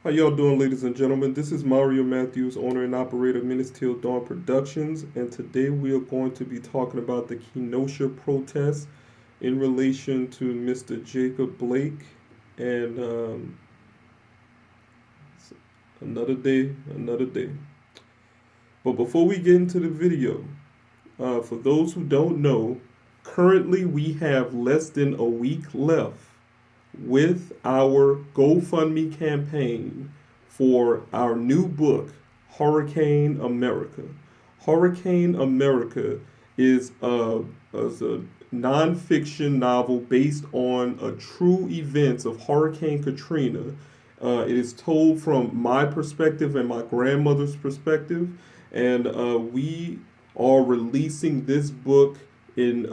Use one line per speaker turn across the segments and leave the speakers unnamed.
How y'all doing, ladies and gentlemen? This is Mario Matthews, owner and operator of MinutesTillDawn Productions, and today we are going to be talking about the Kenosha protests in relation to Mr. Jacob Blake. And another day, another day. But before we get into the video, for those who don't know, currently we have less than a week left with our GoFundMe campaign for our new book, Hurricane America. Hurricane America is a nonfiction novel based on a true events of Hurricane Katrina. It is told from my perspective and my grandmother's perspective, and we are releasing this book in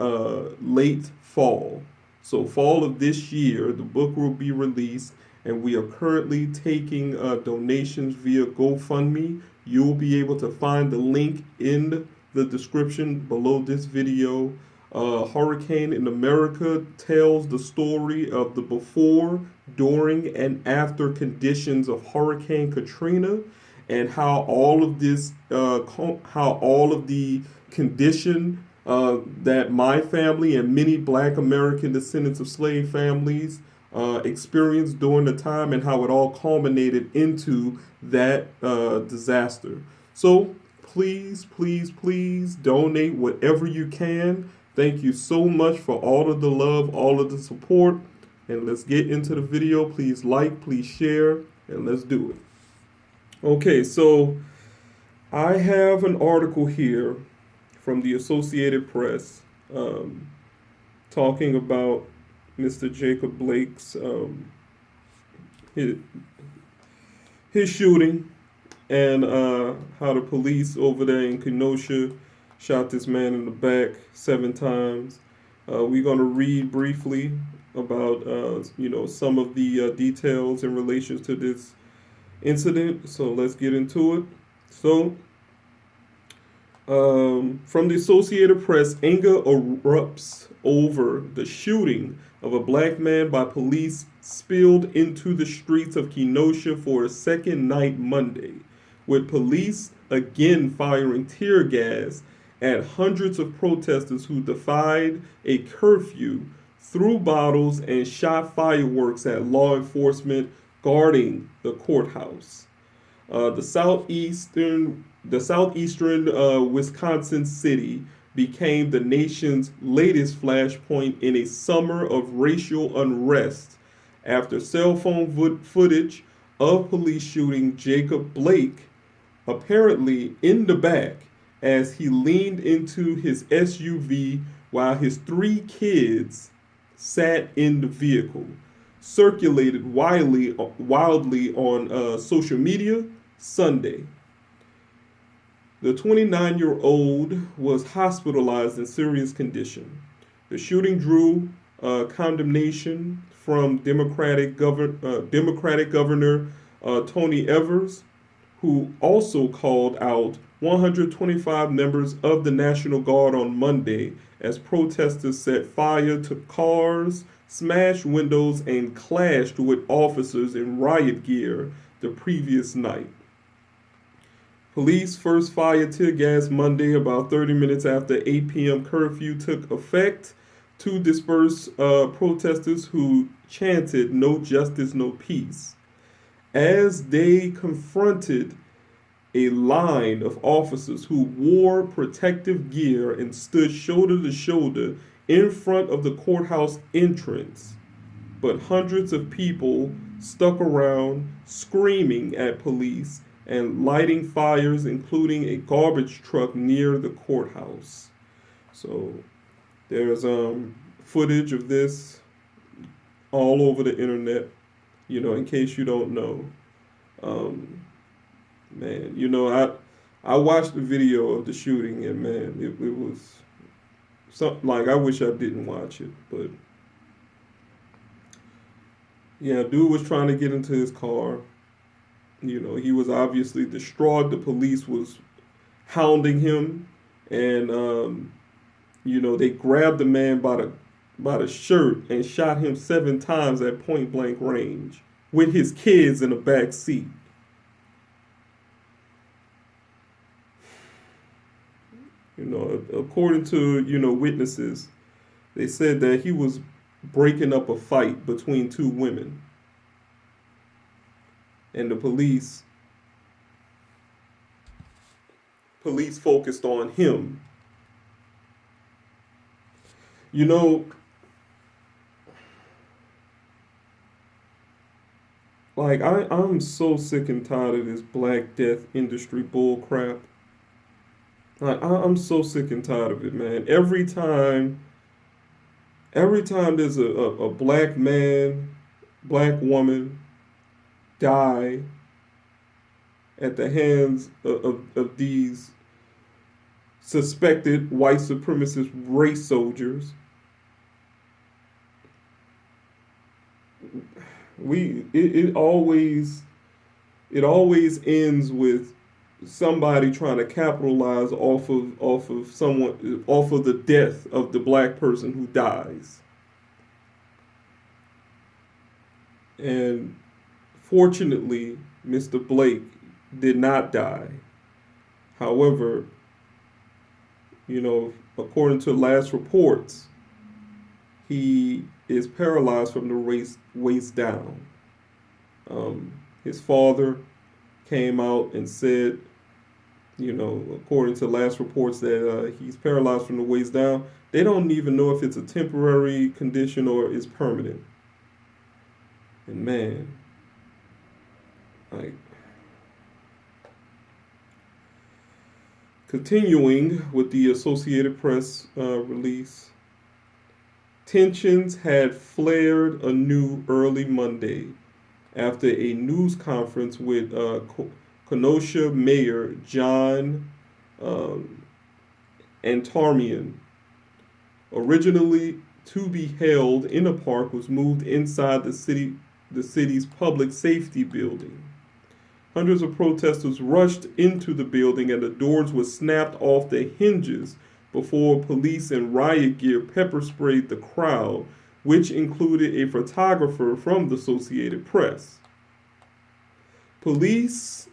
late fall. So fall of this year, the book will be released, and we are currently taking donations via GoFundMe. You'll be able to find the link in the description below this video. Hurricane in America tells the story of the before, during, and after conditions of Hurricane Katrina, and how all of this, how all of the condition that my family and many Black American descendants of slave families experienced during the time, and how it all culminated into that disaster. So please, please, please donate whatever you can. Thank you so much for all of the love, all of the support. And let's get into the video. Please like, please share, and let's do it. Okay, so I have an article here from the Associated Press talking about Mr. Jacob Blake's his shooting, and how the police over there in Kenosha shot this man in the back 7 times. We're going to read briefly about some of the details in relation to this incident. So let's get into it. So from the Associated Press, anger erupts over the shooting of a Black man by police spilled into the streets of Kenosha for a second night Monday, with police again firing tear gas at hundreds of protesters who defied a curfew, threw bottles, and shot fireworks at law enforcement guarding the courthouse. The southeastern Wisconsin city became the nation's latest flashpoint in a summer of racial unrest after cell phone footage of police shooting Jacob Blake, apparently in the back, as he leaned into his SUV while his 3 kids sat in the vehicle, circulated wildly on social media Sunday. The 29-year-old was hospitalized in serious condition. The shooting drew condemnation from Democratic Governor Tony Evers, who also called out 125 members of the National Guard on Monday as protesters set fire to cars, smashed windows, and clashed with officers in riot gear the previous night. Police first fired tear gas Monday about 30 minutes after 8 p.m. curfew took effect to disperse protesters who chanted "No justice, no peace," as they confronted a line of officers who wore protective gear and stood shoulder to shoulder in front of the courthouse entrance. But hundreds of people stuck around, screaming at police and lighting fires, including a garbage truck near the courthouse. So there's footage of this all over the internet, in case you don't know. Man, I watched the video of the shooting, and man, it was something like I wish I didn't watch it, but yeah, dude was trying to get into his car. He was obviously distraught. The police was hounding him, and they grabbed the man by the shirt and shot him 7 times at point blank range. with his kids in the back seat. According to, witnesses, they said that he was breaking up a fight between two women. And the police focused on him. You know, like I'm so sick and tired of this Black Death industry bull crap. Like I'm so sick and tired of it, man. Every time there's a black man, black woman die at the hands of these suspected white supremacist race soldiers, it always ends with somebody trying to capitalize off of the death of the black person who dies. And fortunately, Mr. Blake did not die. However, according to last reports, he is paralyzed from the waist down. His father came out and said, according to last reports, that he's paralyzed from the waist down. They don't even know if it's a temporary condition or is permanent. And man, like, continuing with the Associated Press release, tensions had flared anew early Monday after a news conference with Kenosha Mayor John Antarmian, originally to be held in a park, was moved inside the city's public safety building. Hundreds of protesters rushed into the building and the doors were snapped off the hinges before police and riot gear pepper sprayed the crowd, which included a photographer from the Associated Press. Police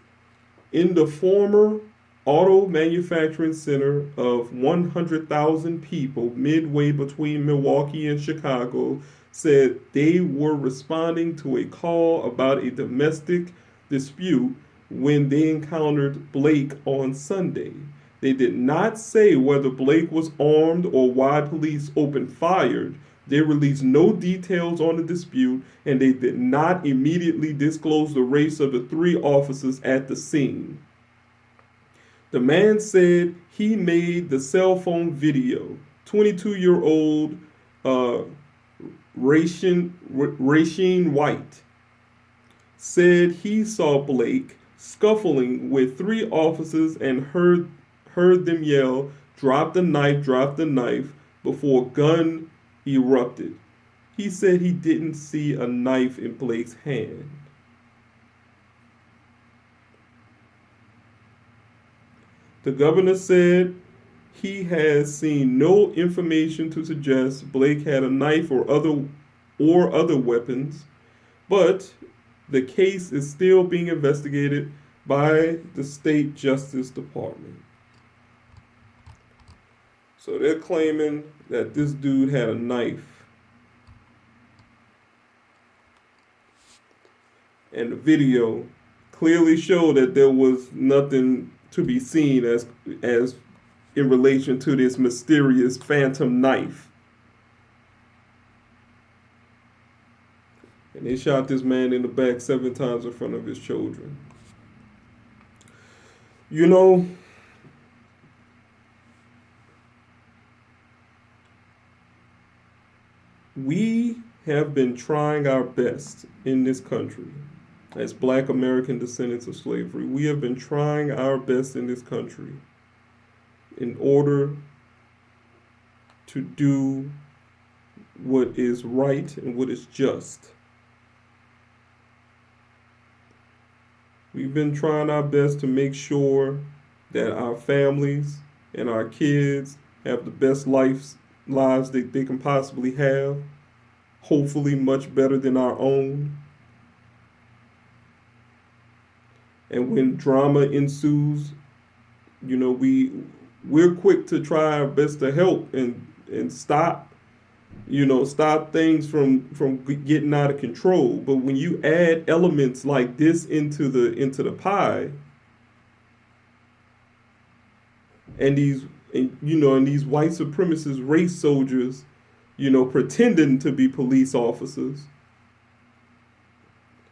in the former auto manufacturing center of 100,000 people midway between Milwaukee and Chicago said they were responding to a call about a domestic dispute when they encountered Blake on Sunday. They did not say whether Blake was armed or why police opened fire. They released no details on the dispute, and they did not immediately disclose the race of the three officers at the scene. The man said he made the cell phone video. 22-year-old Rasheen White said he saw Blake scuffling with three officers and heard them yell, drop the knife," before gun erupted. He said he didn't see a knife in Blake's hand. The governor said he has seen no information to suggest Blake had a knife or other weapons, but the case is still being investigated by the state justice department. So they're claiming that this dude had a knife. And the video clearly showed that there was nothing to be seen as in relation to this mysterious phantom knife. And they shot this man in the back 7 times in front of his children. We have been trying our best in this country as Black American descendants of slavery. We have been trying our best in this country in order to do what is right and what is just. We've been trying our best to make sure that our families and our kids have the best lives that they can possibly have, hopefully much better than our own. And when drama ensues, you know, we're quick to try our best to help and stop, stop things from getting out of control. But when you add elements like this into the pie, and these white supremacist race soldiers, pretending to be police officers,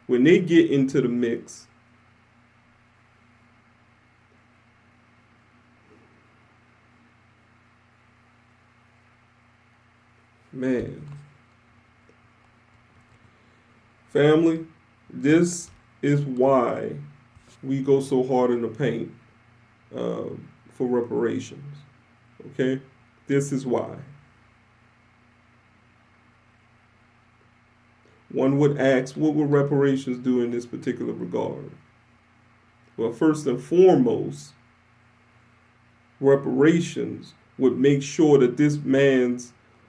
when they get into the mix, man, family, this is why we go so hard in the paint for reparations. Okay? This is why. One would ask, what would reparations do in this particular regard? Well, first and foremost, reparations would make sure that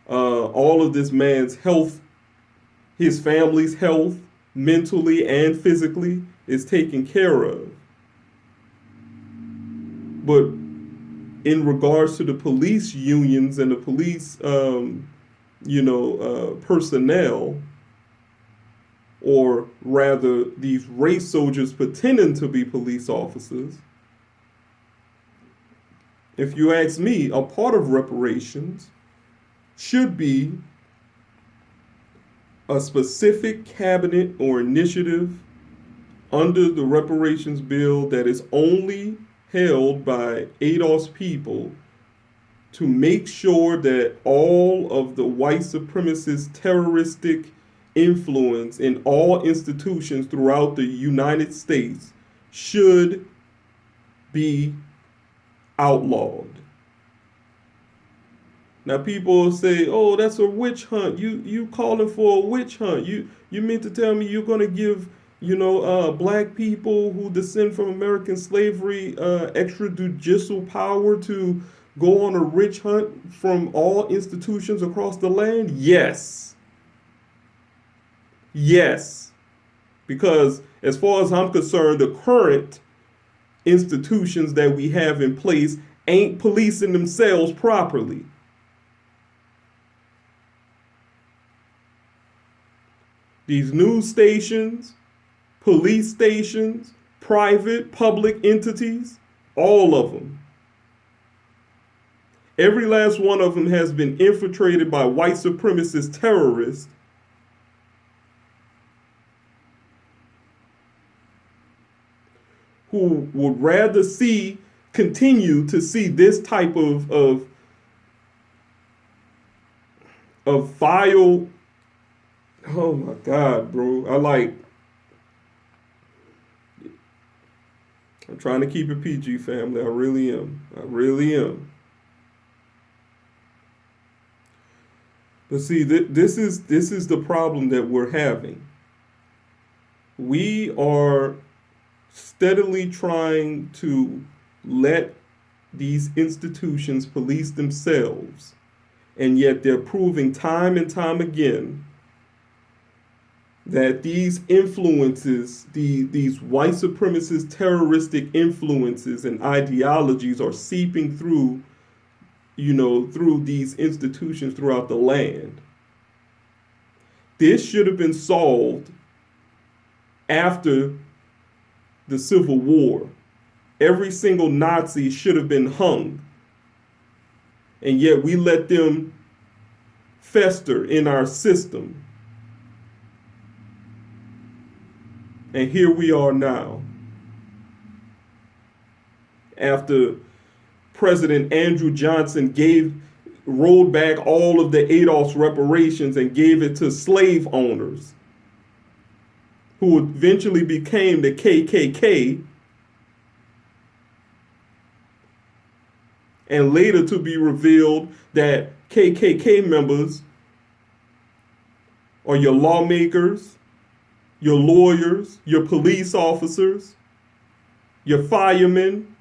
all of this man's health, his family's health, mentally and physically, is taken care of. But in regards to the police unions and the police, personnel, or rather these race soldiers pretending to be police officers, if you ask me, a part of reparations should be a specific cabinet or initiative under the reparations bill that is only held by ADOS people to make sure that all of the white supremacist terroristic influence in all institutions throughout the United States should be outlawed. Now people say, "Oh, that's a witch hunt. You calling for a witch hunt? You mean to tell me you're going to give black people who descend from American slavery extrajudicial power to go on a witch hunt from all institutions across the land?" Yes. Yes. Because as far as I'm concerned, the current institutions that we have in place ain't policing themselves properly. These news stations, police stations, private, public entities, all of them. Every last one of them has been infiltrated by white supremacist terrorists who would rather continue to see this type of vile. Oh my God, bro. I'm trying to keep it PG, family. I really am. I really am. But see, this is the problem that we're having. We are steadily trying to let these institutions police themselves, and yet they're proving time and time again that these influences, these white supremacist terroristic influences and ideologies are seeping through, through these institutions throughout the land. This should have been solved after the Civil War. Every single Nazi should have been hung. And yet we let them fester in our system. And here we are now. After President Andrew Johnson rolled back all of the ADOS reparations and gave it to slave owners, who eventually became the KKK, and later to be revealed that KKK members are your lawmakers, your lawyers, your police officers, your firemen.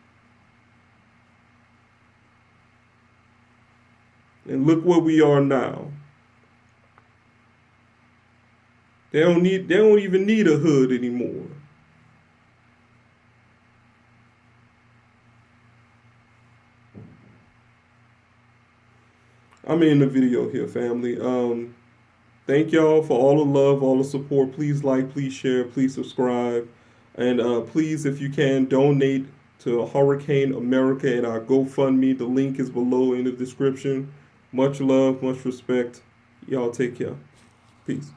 And look where we are now. They don't even need a hood anymore. I'm in the video here, family. Thank y'all for all the love, all the support. Please like, please share, please subscribe, and please, if you can, donate to Hurricane America and our GoFundMe. The link is below in the description. Much love, much respect. Y'all take care. Peace.